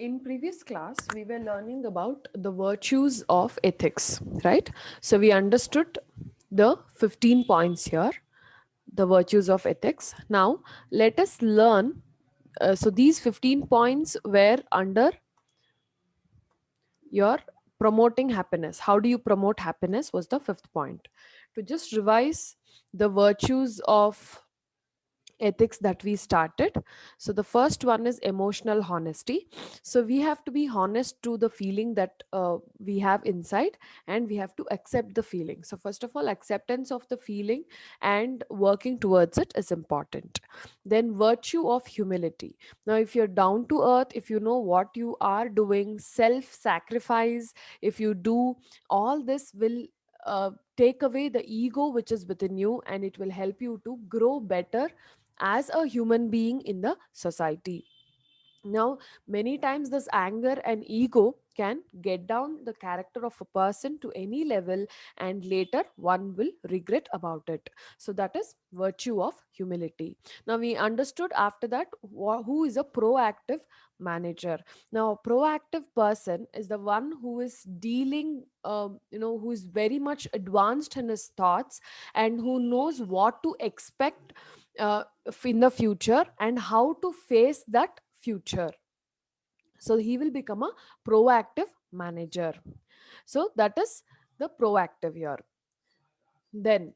In previous class, we were learning about the virtues of ethics, right? So we understood the 15 points here, the virtues of ethics. Now, let us learn. So these 15 points were under your promoting happiness. How do you promote happiness was the fifth point. To just revise the virtues of ethics that we started. So the first one is emotional honesty. So we have to be honest to the feeling that we have inside, and we have to accept the feeling. So first of all, acceptance of the feeling and working towards it is important. Then virtue of humility. Now if you're down to earth, if you know what you are doing, self sacrifice, if you do, all this will take away the ego which is within you, and it will help you to grow better as a human being in the society. Now, many times this anger and ego can get down the character of a person to any level, and later one will regret about it. So, that is virtue of humility. Now, we understood after that who is a proactive manager. Now, a proactive person is the one who is dealing, who is very much advanced in his thoughts and who knows what to expect in the future and how to face that future. So he will become a proactive manager. So that is the proactive here. Then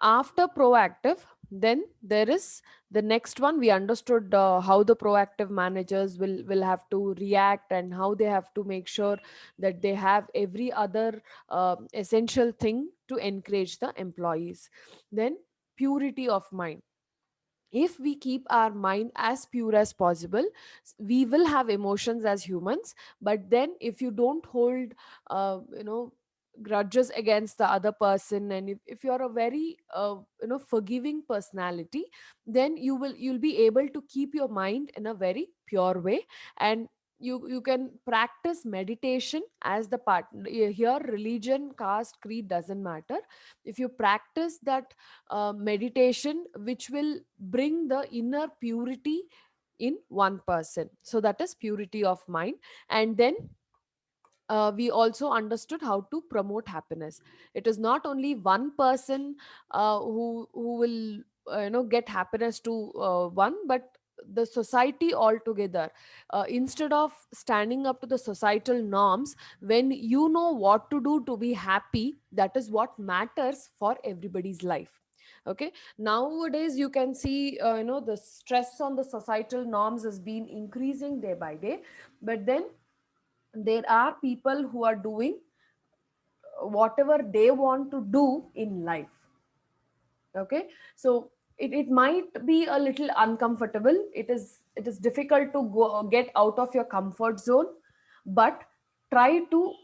after proactive, then there is the next one. We understood how the proactive managers will have to react, and how they have to make sure that they have every other essential thing to encourage the employees. Then purity of mind. If we keep our mind as pure as possible, we will have emotions as humans. But then if you don't hold grudges against the other person, and if you're a very forgiving personality, then you'll be able to keep your mind in a very pure way. And you can practice meditation as the part. Here religion, caste, creed doesn't matter. If you practice that meditation, which will bring the inner purity in one person, so that is purity of mind. And then we also understood how to promote happiness. It is not only one person who will get happiness to one, but the society altogether. Instead of standing up to the societal norms, when you know what to do to be happy, that is what matters for everybody's life. Okay, nowadays you can see the stress on the societal norms has been increasing day by day. But then there are people who are doing whatever they want to do in life. Okay, so it might be a little uncomfortable. It is difficult to go get out of your comfort zone, but try to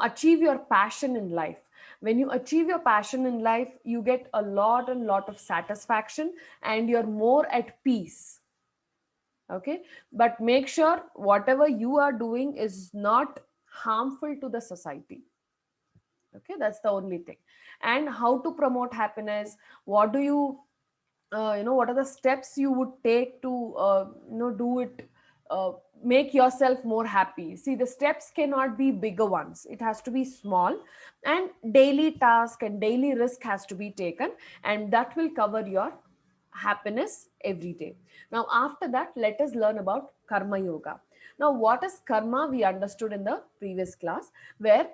achieve your passion in life. When you achieve your passion in life, you get a lot and lot of satisfaction, and you're more at peace. Okay, but make sure whatever you are doing is not harmful to the society. Okay, that's the only thing. And how to promote happiness? What do you what are the steps you would take to do it, uh, make yourself more happy? See, the steps cannot be bigger ones, it has to be small, and daily task and daily risk has to be taken, and that will cover your happiness every day. Now after that, let us learn about karma yoga. Now what is karma? We understood in the previous class, where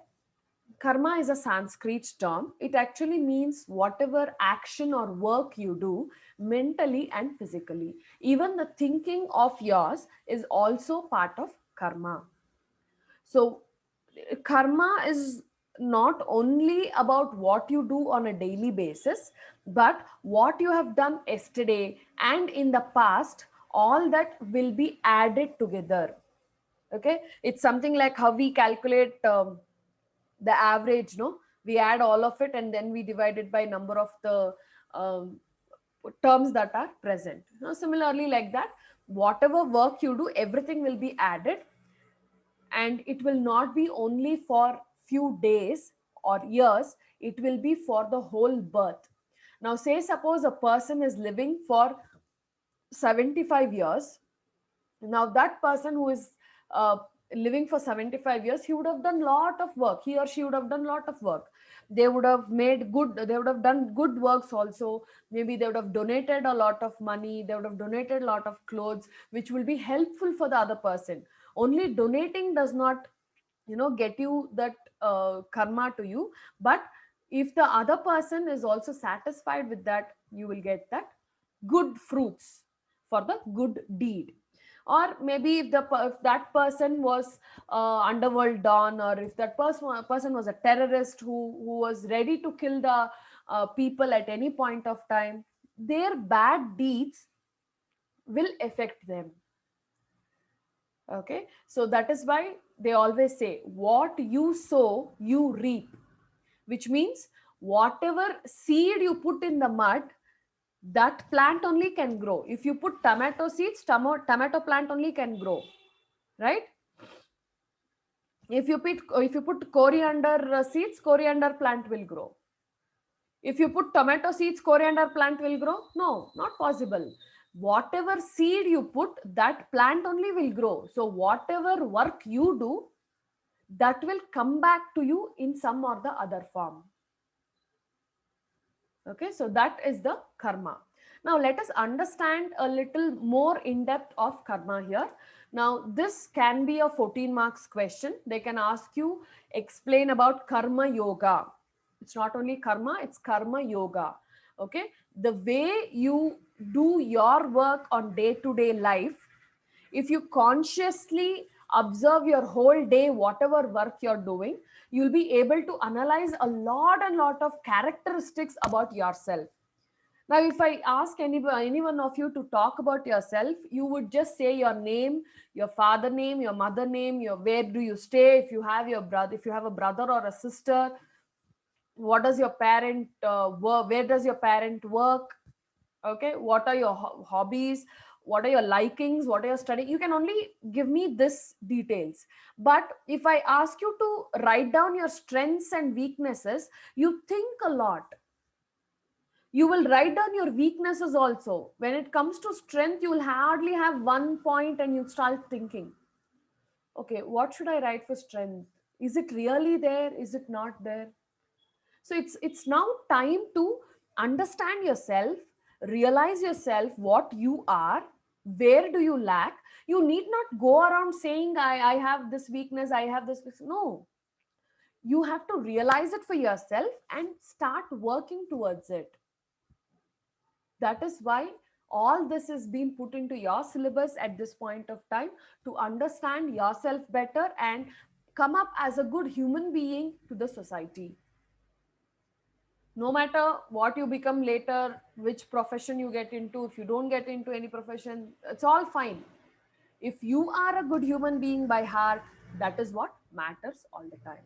karma is a Sanskrit term. It actually means whatever action or work you do mentally and physically. Even the thinking of yours is also part of karma. So, karma is not only about what you do on a daily basis, but what you have done yesterday and in the past, all that will be added together. Okay, it's something like how we calculate the average. No, we add all of it and then we divide it by number of the um, terms that are present. Now similarly, like that, whatever work you do, everything will be added, and it will not be only for few days or years, it will be for the whole birth. Now say suppose a person is living for 75 years. Now that person who is living for 75 years, he would have done lot of work, he or she would have done lot of work. They would have made good, they would have done good works also. Maybe they would have donated a lot of money, they would have donated a lot of clothes, which will be helpful for the other person. Only donating does not, get you that karma to you. But if the other person is also satisfied with that, you will get that good fruits for the good deed. Or maybe if that person was underworld don, or if that person was a terrorist who was ready to kill the people at any point of time, their bad deeds will affect them. Okay, so that is why they always say, what you sow you reap, which means whatever seed you put in the mud, that plant only can grow. If you put tomato seeds, tomato plant only can grow, right? If you put coriander seeds, coriander plant will grow. If you put tomato seeds, coriander plant will grow? No, not possible. Whatever seed you put, that plant only will grow. So whatever work you do, that will come back to you in some or the other form. Okay, so that is the karma. Now let us understand a little more in depth of karma here. Now this can be a 14 marks question. They can ask you, explain about karma yoga. It's not only karma, it's karma yoga. Okay, the way you do your work on day to day life, if you consciously observe your whole day, whatever work you're doing, you'll be able to analyze a lot and lot of characteristics about yourself. Now if I ask any one of you to talk about yourself, you would just say your name, your father name, your mother name, your where do you stay, if you have your brother, if you have a brother or a sister, what does your parent work, where does your parent work, okay, what are your hobbies, what are your likings, what are your study, you can only give me this details. But if I ask you to write down your strengths and weaknesses, you think a lot. You will write down your weaknesses also. When it comes to strength, you will hardly have one point and you start thinking, okay, what should I write for strength? Is it really there, is it not there? So it's now time to understand yourself, realize yourself, what you are, where do you lack. You need not go around saying I have this weakness, I have this weakness. No, you have to realize it for yourself and start working towards it. That is why all this is being put into your syllabus at this point of time, to understand yourself better and come up as a good human being to the society. No matter what you become later, which profession you get into, if you don't get into any profession, it's all fine. If you are a good human being by heart, that is what matters all the time.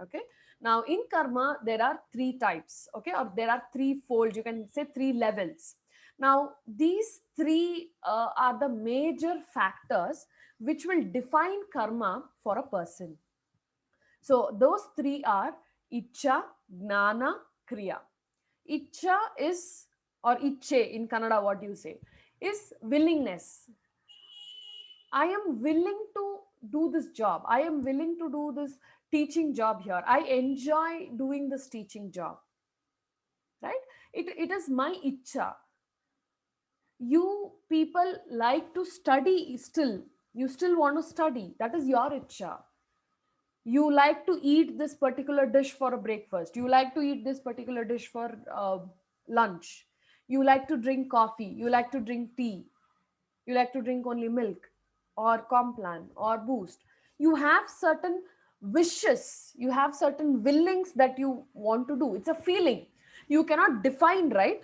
Okay, now in karma there are three types, okay, or there are three folds, you can say three levels. Now these three are the major factors which will define karma for a person. So those three are Icha, Gnana, Kriya. Icha is, or Iche in Kannada, what you say, is willingness. I am willing to do this job. I am willing to do this teaching job here. I enjoy doing this teaching job. Right? It is my Icha. You people like to study still. You still want to study. That is your Icha. You like to eat this particular dish for a breakfast, you like to eat this particular dish for lunch, you like to drink coffee, you like to drink tea, you like to drink only milk or complan or boost. You have certain wishes, you have certain willings that you want to do. It's a feeling, you cannot define, right?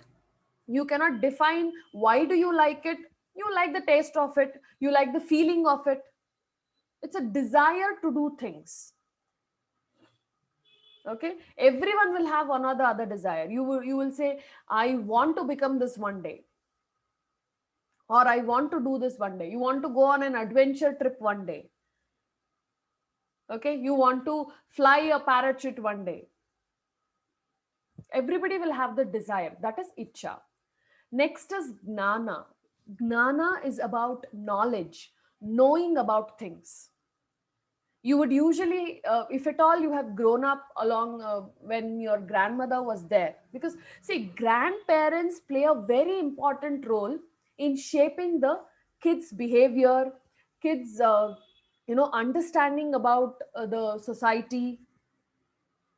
You cannot define why do you like it. You like the taste of it, you like the feeling of it. It's a desire to do things. Okay, everyone will have one or the other desire. You will say, I want to become this one day, or I want to do this one day. You want to go on an adventure trip one day. Okay, you want to fly a parachute one day. Everybody will have the desire. That is Icha. Next is Gnana. Gnana is about knowledge. knowing about things. You would usually, if at all you have grown up along when your grandmother was there, because see, grandparents play a very important role in shaping the kids behavior, kids understanding about the society.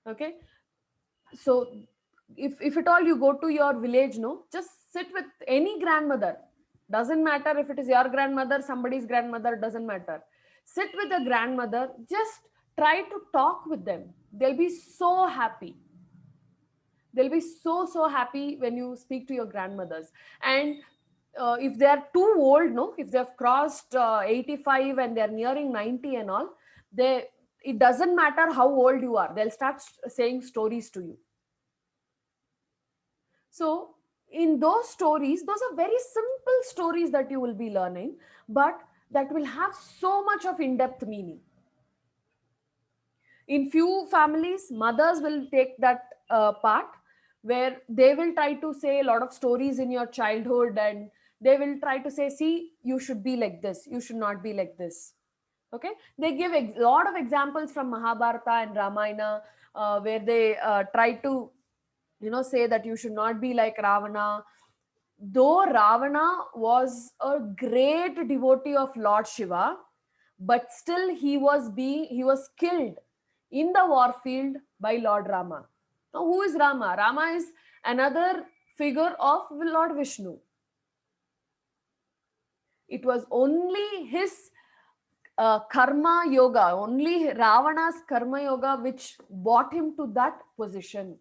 Okay, so if at all you go to your village, no, just sit with any grandmother, doesn't matter if it is your grandmother, somebody's grandmother, doesn't matter. Sit with a grandmother, just try to talk with them. They'll be so happy. They'll be so happy when you speak to your grandmothers. And if they are too old, no, if they've crossed 85 and they're nearing 90 and all, they, it doesn't matter how old you are, they'll start saying stories to you. So, in those stories, those are very simple stories that you will be learning, but that will have so much of in depth meaning. In few families, mothers will take that part where they will try to say a lot of stories in your childhood, and they will try to say, see, you should be like this, you should not be like this. Okay, they give a lot of examples from Mahabharata and Ramayana, where they try to say that you should not be like Ravana. Though Ravana was a great devotee of Lord Shiva, but still he was killed in the war field by Lord Rama. Now, who is Rama? Rama is another figure of Lord Vishnu. It was only his karma yoga, only Ravana's karma yoga, which brought him to that position.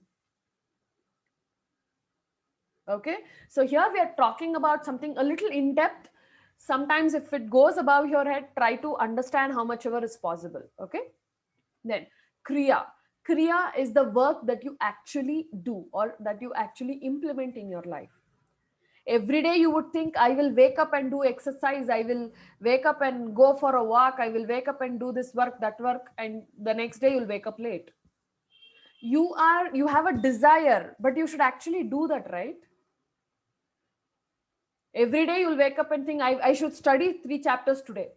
Okay, so here we are talking about something a little in depth. Sometimes if it goes above your head, try to understand how much ever is possible. Okay, then kriya is the work that you actually do or that you actually implement in your life. Every day you would think, I will wake up and do exercise, I will wake up and go for a walk, I will wake up and do this work, that work, and the next day you'll wake up late. You have a desire, but you should actually do that, right? Every day you'll wake up and think, I should study 3 chapters today.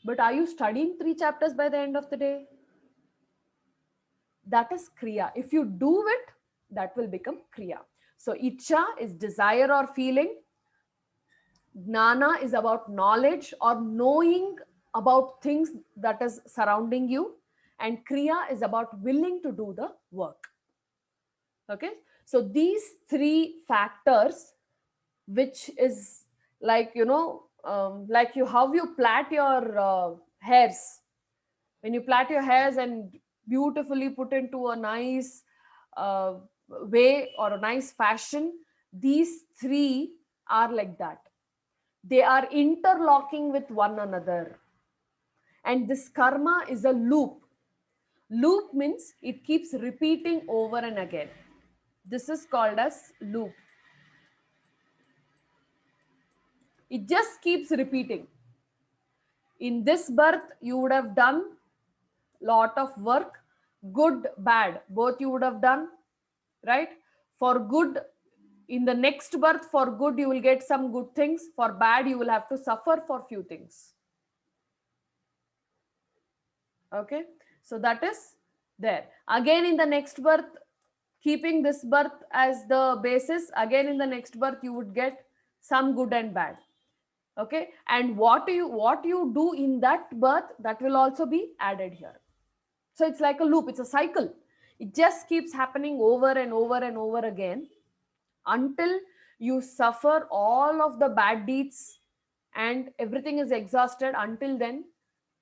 But are you studying 3 chapters by the end of the day? That is kriya. If you do it, that will become kriya. So icha is desire or feeling. Gnana is about knowledge or knowing about things that is surrounding you. And kriya is about willing to do the work. Okay. So these three factors, which is like, like you, how you plait your hairs. When you plait your hairs and beautifully put into a nice uh, way or a nice fashion, these three are like that. They are interlocking with one another. And this karma is a loop. Loop means it keeps repeating over and again. This is called as loop. It just keeps repeating. In this birth, you would have done lot of work, good, bad, both you would have done, right? For good, in the next birth, for good, you will get some good things. For bad, you will have to suffer for few things. Okay, so that is there. Again, in the next birth, keeping this birth as the basis, again in the next birth, you would get some good and bad. Okay, and what you do in that birth, that will also be added here. So it's like a loop, it's a cycle. It just keeps happening over and over and over again until you suffer all of the bad deeds and everything is exhausted. Until then,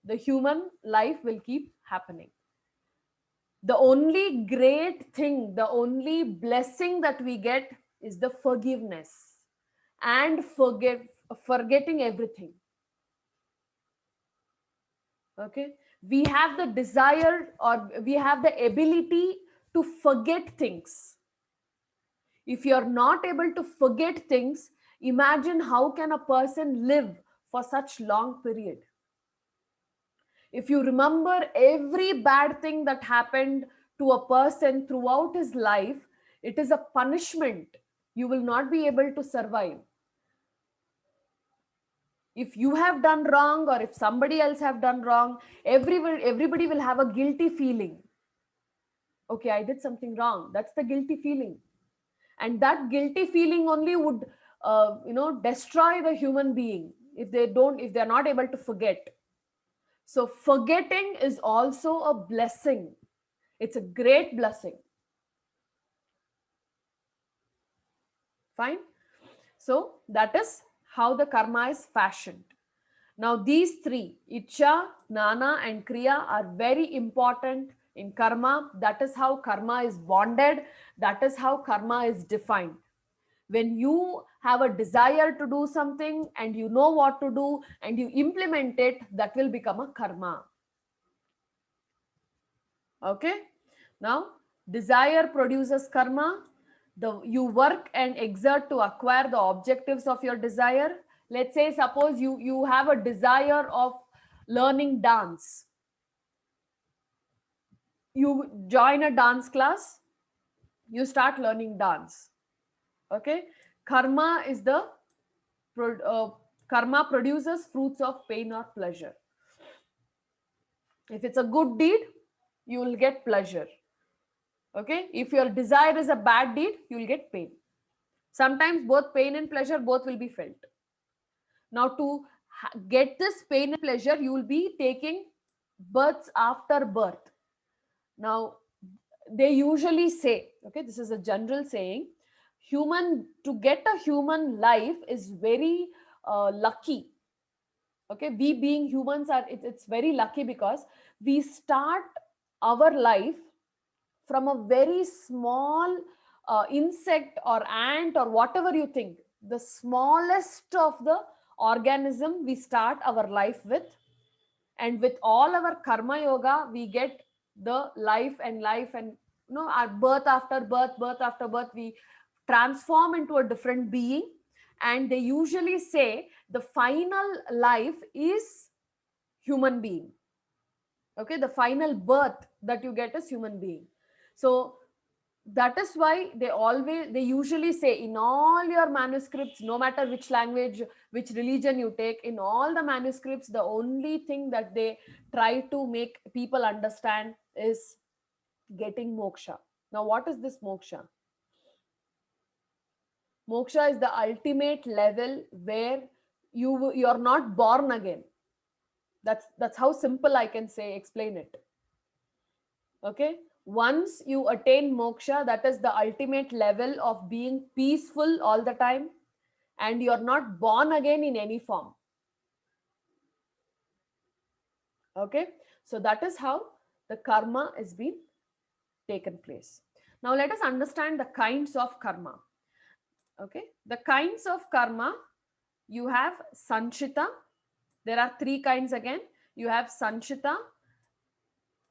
the human life will keep happening. The only great thing, the only blessing that we get is the forgiveness and forgetting everything. Okay, we have the desire or we have the ability to forget things. If you're not able to forget things, imagine how can a person live for such long period. If you remember every bad thing that happened to a person throughout his life, it is a punishment. You will not be able to survive. If you have done wrong or if somebody else have done wrong, everybody will have a guilty feeling. Okay, I did something wrong. That's the guilty feeling. And that guilty feeling only would destroy the human being if they're not able to forget. So forgetting is also a blessing. It's a great blessing. Fine. So that is how the karma is fashioned. Now these three, Icha, Jnana and Kriya, are very important in karma. That is how karma is bonded. That is how karma is defined. When you have a desire to do something and you know what to do and you implement it, that will become a karma. Okay. Now, desire produces karma. You work and exert to acquire the objectives of your desire. Let's say, suppose you have a desire of learning dance. You join a dance class, you start learning dance. Okay. Karma is the karma produces fruits of pain or pleasure. If it's a good deed, you will get pleasure. Okay. If your desire is a bad deed, you will get pain. Sometimes both pain and pleasure, both will be felt. Now to get this pain and pleasure, you will be taking births after birth. Now they usually say, okay, this is a general saying, to get a human life is very lucky. Okay, we being humans it's very lucky because we start our life from a very small insect or ant or whatever you think, the smallest of the organism we start our life with. And with all our karma yoga, we get the life and our birth after birth, we transform into a different being. And they usually say the final life is human being. Okay, the final birth that you get is human being. So that is why they usually say in all your manuscripts, no matter which language, which religion you take, in all the manuscripts, the only thing that they try to make people understand is getting moksha. Now what is this moksha? Moksha is the ultimate level where you're not born again. That's how simple I can say explain it. Okay, once you attain moksha, that is the ultimate level of being peaceful all the time, and you're not born again in any form. Okay, so that is how the karma is being taken place. Now let us understand the kinds of karma. Okay, the kinds of karma, you have sanchita. There are three kinds again. You have sanchita,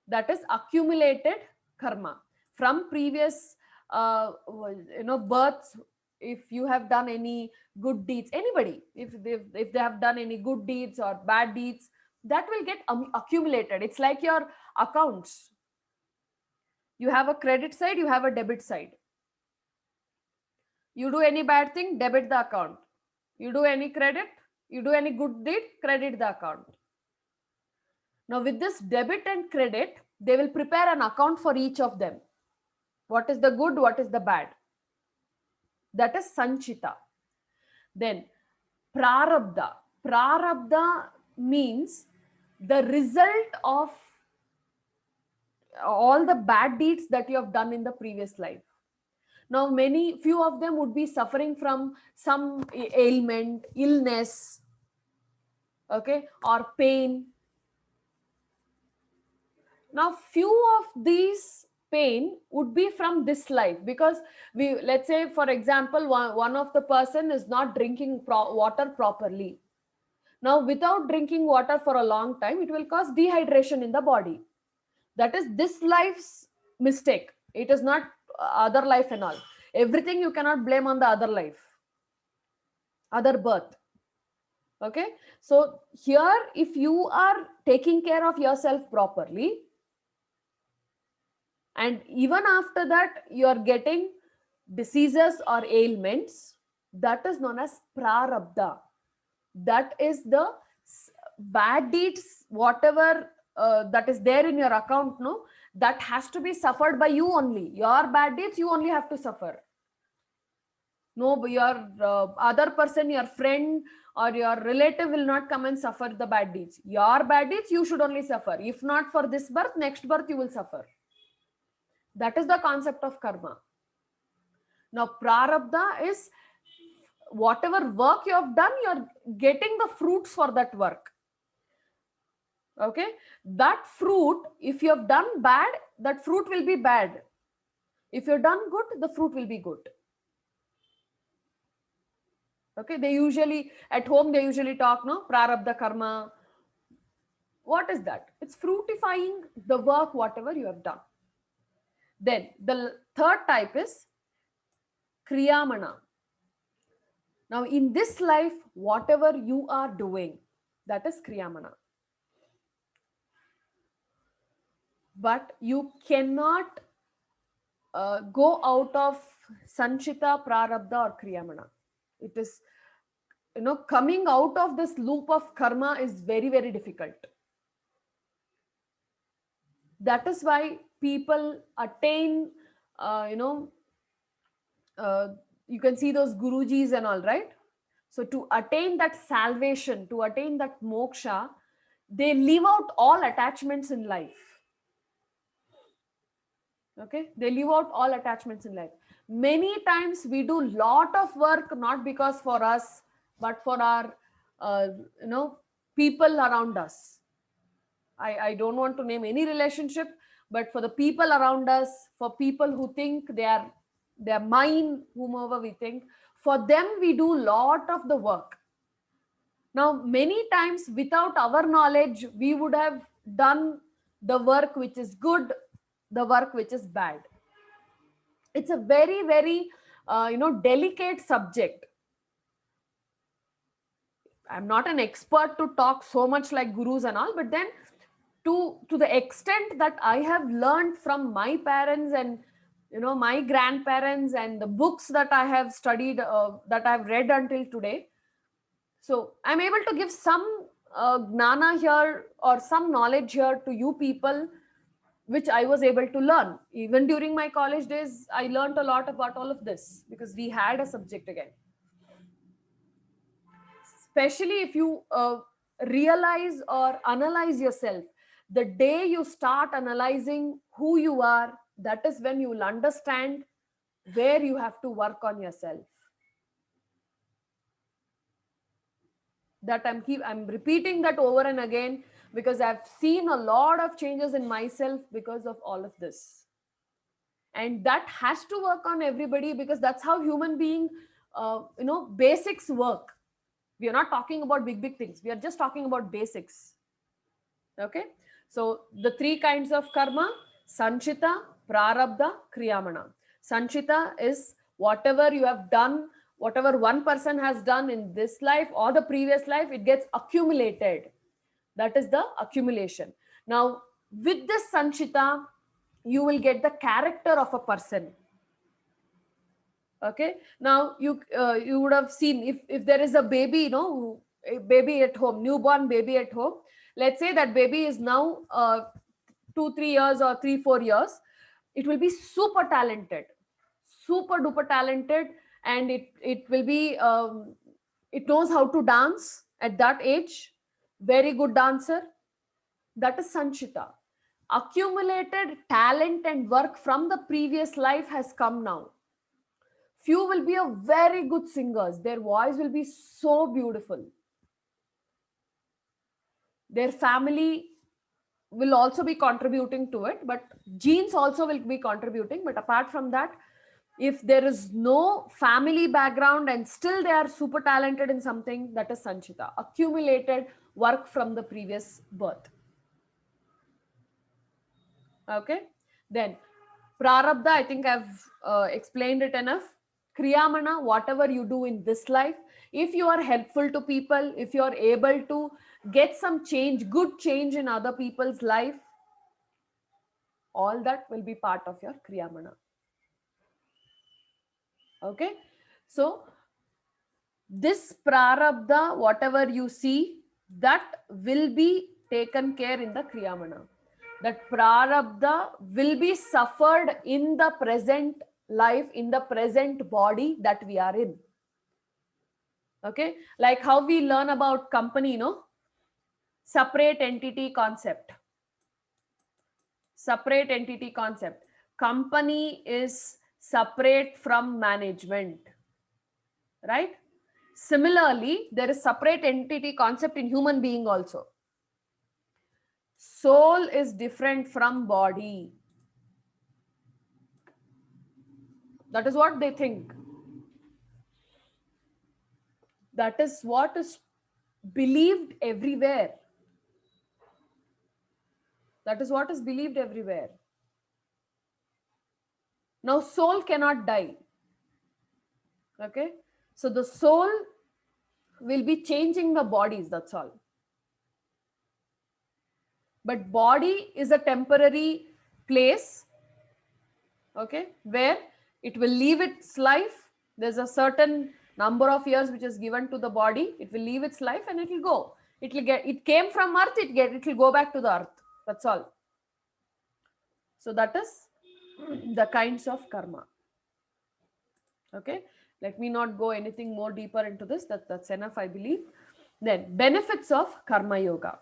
that is accumulated karma from previous births. If you have done any good deeds, anybody, if they have done any good deeds or bad deeds, that will get accumulated. It's like your accounts. You have a credit side, you have a debit side. You do any bad thing, debit the account. You do any credit, you do any good deed, credit the account. Now with this debit and credit, they will prepare an account for each of them. What is the good, what is the bad? That is sanchita. Then prarabdha. Prarabdha means the result of all the bad deeds that you have done in the previous life. Now few of them would be suffering from some ailment, illness, okay, or pain. Now few of these pain would be from this life, because let's say for example one of the person is not drinking water properly. Now without drinking water for a long time, it will cause dehydration in the body. That is this life's mistake. It is not other life and all. Everything you cannot blame on the other life, other birth. Okay, so here if you are taking care of yourself properly, and even after that you are getting diseases or ailments, that is known as prarabdha. That is the bad deeds, whatever that is there in your account, no, that has to be suffered by you only. Your bad deeds, you only have to suffer. No, your other person, your friend or your relative will not come and suffer the bad deeds. Your bad deeds, you should only suffer. If not for this birth, next birth you will suffer. That is the concept of karma. Now, prarabdha is whatever work you have done, you're getting the fruits for that work. Okay, that fruit, if you have done bad, that fruit will be bad. If you've done good, the fruit will be good. Okay, they usually at home they usually talk, no, prarabdha karma. What is that? It's fruitifying the work whatever you have done. Then the third type is kriyamana. Now in this life, whatever you are doing, that is kriyamana. But you cannot go out of sanchita, prarabdha or kriyamana. It is, coming out of this loop of karma is very, very difficult. That is why people attain, uh, you know uh, you can see those gurujis and all, right? So to attain that salvation, to attain that moksha, they leave out all attachments in life. Okay, they leave out all attachments in life. Many times we do lot of work not because for us, but for our uh, you know people around us. I don't want to name any relationship, but for the people around us, for people who think they are mine, whomever we think, for them we do lot of the work. Now many times without our knowledge we would have done the work which is good, the work which is bad. It's a very, very delicate subject. I'm not an expert to talk so much like gurus and all, but then to the extent that I have learned from my parents and my grandparents and the books that I have studied, that I've read until today, so I'm able to give some gnana here or some knowledge here to you people, which I was able to learn. Even during my college days, I learned a lot about all of this because we had a subject again. Especially if you realize or analyze yourself, the day you start analyzing who you are, that is when you will understand where you have to work on yourself. That I'm repeating that over and again because I've seen a lot of changes in myself because of all of this. And that has to work on everybody because that's how human being basics work. We are not talking about big things, we are just talking about basics. Okay, so the three kinds of karma: sanchita, prarabdha, kriyamana. Sanchita is whatever you have done, whatever one person has done in this life or the previous life, it gets accumulated. That is the accumulation. Now with this sanchita, you will get the character of a person. Okay, now you would have seen, if there is a baby, a baby at home, newborn baby at home. Let's say that baby is now 2 3 years or 3 4 years. It will be super talented, super duper talented, and it will be it knows how to dance at that age. Very good dancer. That is sanchita. Accumulated talent and work from the previous life has come now. Few will be a very good singers, their voice will be so beautiful, their family will also be contributing to it, but genes also will be contributing. But apart from that, if there is no family background and still they are super talented in something, that is sanchita, accumulated work from the previous birth. Okay, then prarabdha, I think I've explained it enough. Kriyamana, whatever you do in this life, if you are helpful to people, if you are able to get some change, good change in other people's life, all that will be part of your kriyamana. Okay, so This prarabdha, whatever you see, that will be taken care in the Kriyamana. That prarabdha will be suffered in the present life, in the present body that we are in. Okay, like how we learn about company, separate entity concept. Separate entity concept. Company is separate from management, right? Similarly, there is separate entity concept in human being also. Soul is different from body. That is what they think. That is what is believed everywhere. That is what is believed everywhere. Now, soul cannot die. Okay? So, the soul will be changing the bodies, that's all. But body is a temporary place, okay, where it will live its life. There's a certain number of years which is given to the body. It will live its life and it will go. It came from earth, it will go back to the earth. That's all. So that is the kinds of karma. Okay, let me not go anything more deeper into this. That's enough, I believe. Then benefits of karma yoga.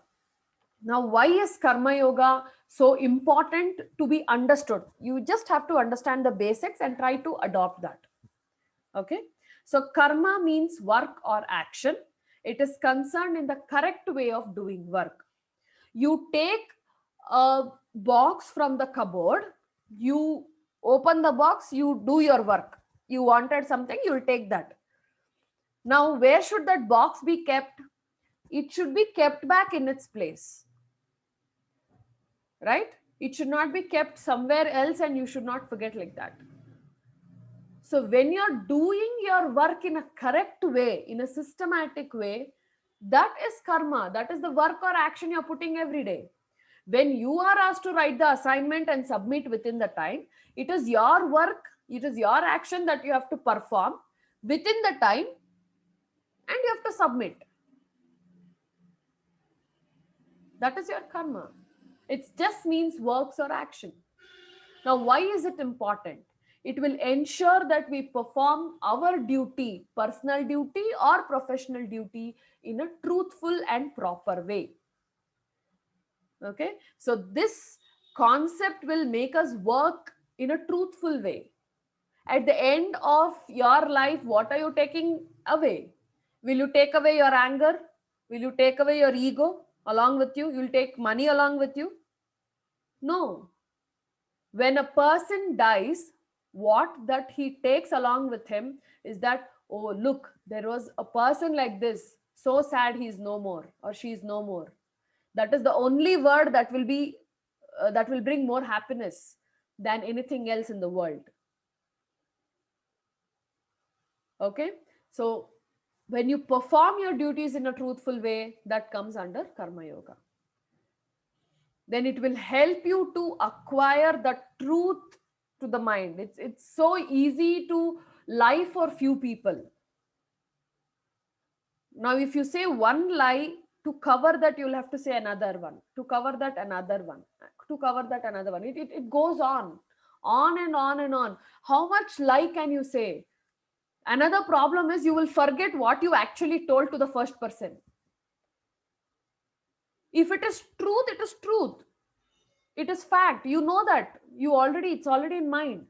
Now, why is karma yoga so important to be understood? You just have to understand the basics and try to adopt that. Okay, so karma means work or action. It is concerned in the correct way of doing work. You take a box from the cupboard, you open the box, you do your work. You wanted something, you'll take that. Now, where should that box be kept? It should be kept back in its place, right? It should not be kept somewhere else and you should not forget like that. So when you're doing your work in a correct way, in a systematic way, that is karma. That is the work or action you're putting every day. When you are asked to write the assignment and submit within the time, it is your work, it is your action that you have to perform within the time and you have to submit. That is your karma. It just means works or action. Now, why is it important? It will ensure that we perform our duty, personal duty or professional duty, in a truthful and proper way. Okay, so this concept will make us work in a truthful way. At the end of your life, what are you taking away? Will you take away your anger? Will you take away your ego along with you? You'll take money along with you? No. When a person dies, what that he takes along with him is that, oh, look, there was a person like this, so sad he's no more or she's no more. That is the only word that will be that will bring more happiness than anything else in the world. Okay, so when you perform your duties in a truthful way, that comes under karma yoga. Then it will help you to acquire the truth to the mind. It's so easy to lie for few people. Now, if you say one lie, to cover that, you'll have to say another one. To cover that, another one. To cover that, another one. It goes on and on and on. How much lie can you say? Another problem is you will forget what you actually told to the first person. If it is truth, it is truth. It is fact. You know that. It's already in mind.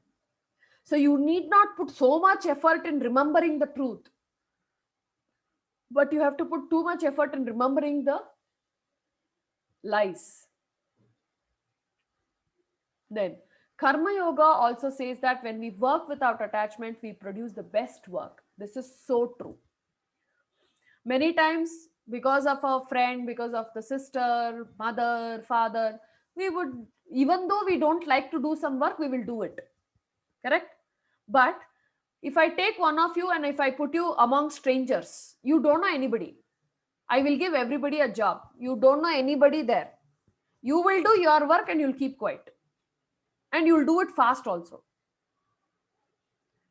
So you need not put so much effort in remembering the truth. But you have to put too much effort in remembering the lies. Then, Karma Yoga also says that when we work without attachment, we produce the best work. This is so true. Many times, because of our friend, because of the sister, mother, father, we would, even though we don't like to do some work, we will do it. Correct? But if I take one of you and if I put you among strangers, you don't know anybody. I will give everybody a job. You don't know anybody there. You will do your work and you'll keep quiet. And you'll do it fast also.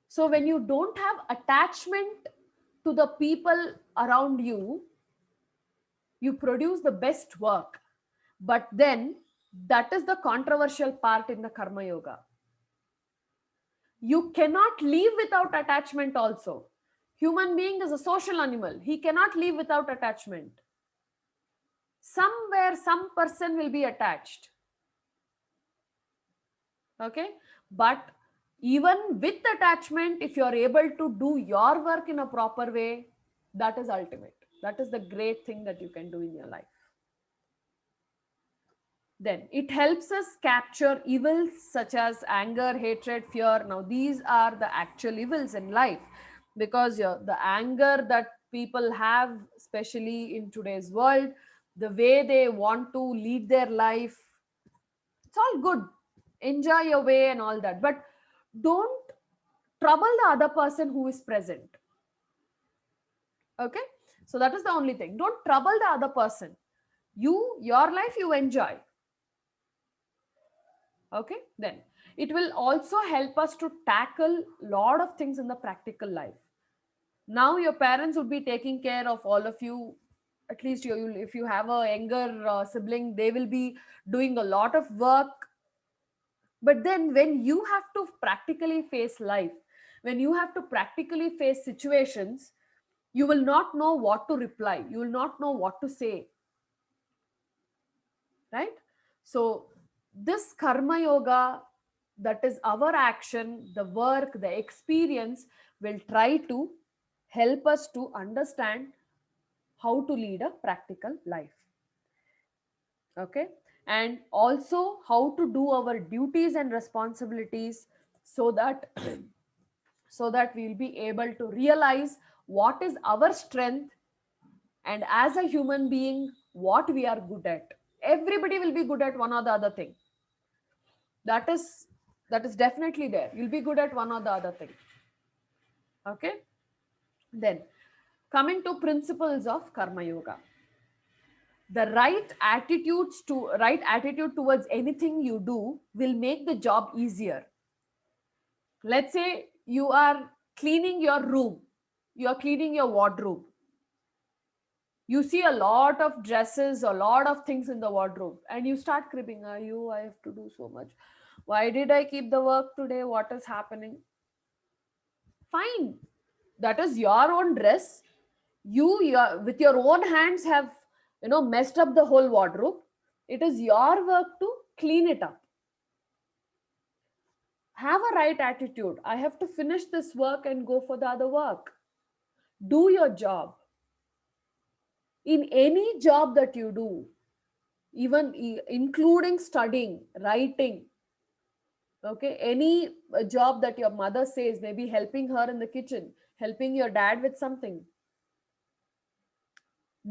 So when you don't have attachment to the people around you, you produce the best work. But then that is the controversial part in the karma yoga. You cannot live without attachment also. Human being is a social animal. He cannot live without attachment. Somewhere some person will be attached. Okay? But even with attachment, if you are able to do your work in a proper way, that is ultimate. That is the great thing that you can do in your life. Then it helps us capture evils such as anger, hatred, fear. Now, these are the actual evils in life, because the anger that people have, especially in today's world, the way they want to lead their life, it's all good. Enjoy your way and all that. But don't trouble the other person who is present. Okay? So that is the only thing. Don't trouble the other person. Your life, you enjoy. Okay, then it will also help us to tackle a lot of things in the practical life. Now your parents would be taking care of all of you. At least if you have a younger sibling, they will be doing a lot of work. But then when you have to practically face life, when you have to practically face situations, you will not know what to reply, you will not know what to say, right? So this karma yoga, that is our action, the work, the experience, will try to help us to understand how to lead a practical life. Okay, and also how to do our duties and responsibilities, so that so that we'll be able to realize what is our strength, and as a human being, what we are good at. Everybody will be good at one or the other thing. That is that is definitely there. You'll be good at one or the other thing. Okay, then coming to principles of karma yoga, the right attitude towards anything you do will make the job easier. Let's say you are cleaning your room, you are cleaning your wardrobe. You see a lot of dresses, a lot of things in the wardrobe, and you start cribbing. I have to do so much. Why did I keep the work today? What is happening? Fine, that is your own dress. You with your own hands have messed up the whole wardrobe. It is your work to clean it up. Have a right attitude. I have to finish this work and go for the other work. Do your job. In any job that you do, even including studying, writing, okay, any job that your mother says, maybe helping her in the kitchen, helping your dad with something,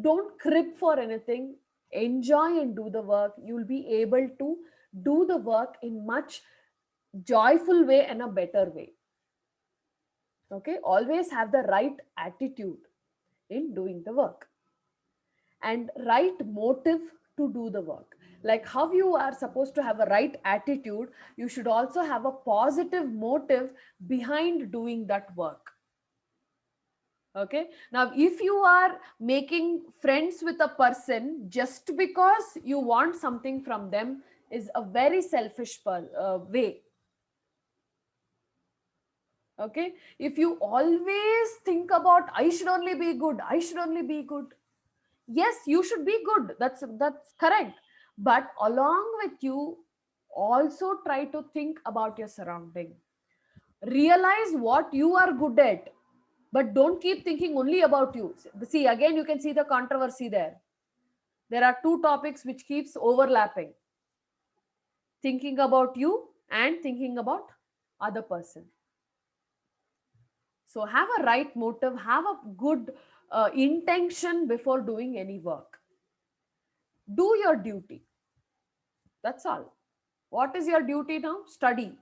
don't crib for anything. Enjoy and do the work. You'll be able to do the work in much joyful way and a better way. Okay, always have the right attitude in doing the work, and right motive to do the work. Like how you are supposed to have a right attitude, you should also have a positive motive behind doing that work. Okay, now if you are making friends with a person just because you want something from them, is a very selfish way. Okay, if you always think about I should only be good, I should only be good, yes, you should be good, that's correct. But along with you, also try to think about your surrounding. Realize what you are good at, but don't keep thinking only about you. See, again, you can see the controversy there. There are two topics which keeps overlapping: thinking about you and thinking about other person. So have a right motive, have a good intention before doing any work. Do your duty. That's all. What is your duty now? Study.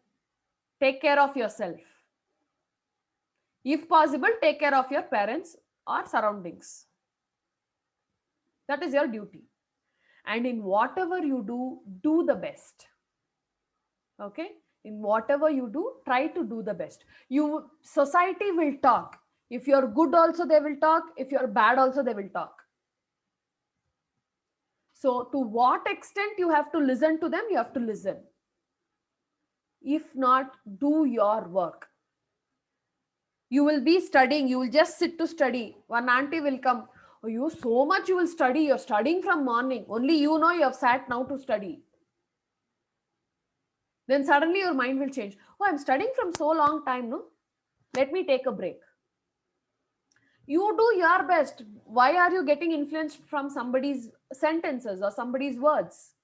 Take care of yourself. If possible, take care of your parents or surroundings. That is your duty. And in whatever you do, do the best. Okay? In whatever you do, try to do the best. Society will talk. If you're good also they will talk, if you're bad also they will talk. So to what extent you have to listen to them, you have to listen. If not, do your work. You will be studying, you will just sit to study. One auntie will come, oh, you so much you will study, you're studying from morning. Only you know you have sat now to study. Then suddenly your mind will change. Oh, I'm studying from so long time, no? Let me take a break. You do your best. Why are you getting influenced from somebody's sentences or somebody's words?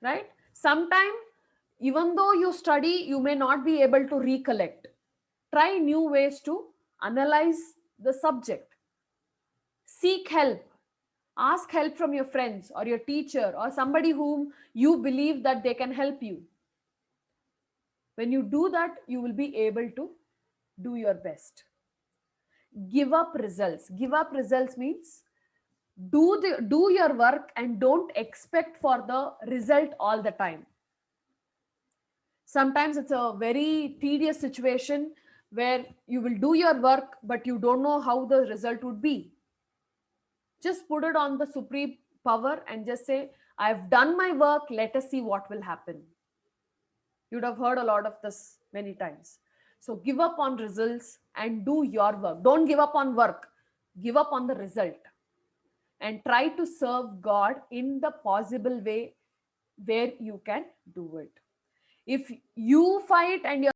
Right? Sometime, even though you study, you may not be able to recollect. Try new ways to analyze the subject. Seek help. Ask help from your friends or your teacher or somebody whom you believe that they can help you. When you do that, you will be able to do your best. Give up results. Give up results means do your work and don't expect for the result all the time. Sometimes it's a very tedious situation where you will do your work but you don't know how the result would be. Just put it on the supreme power and just say, I've done my work, let us see what will happen. You'd have heard a lot of this many times. So give up on results and do your work. Don't give up on work, give up on the result, and try to serve God in the possible way where you can do it. If you fight and you're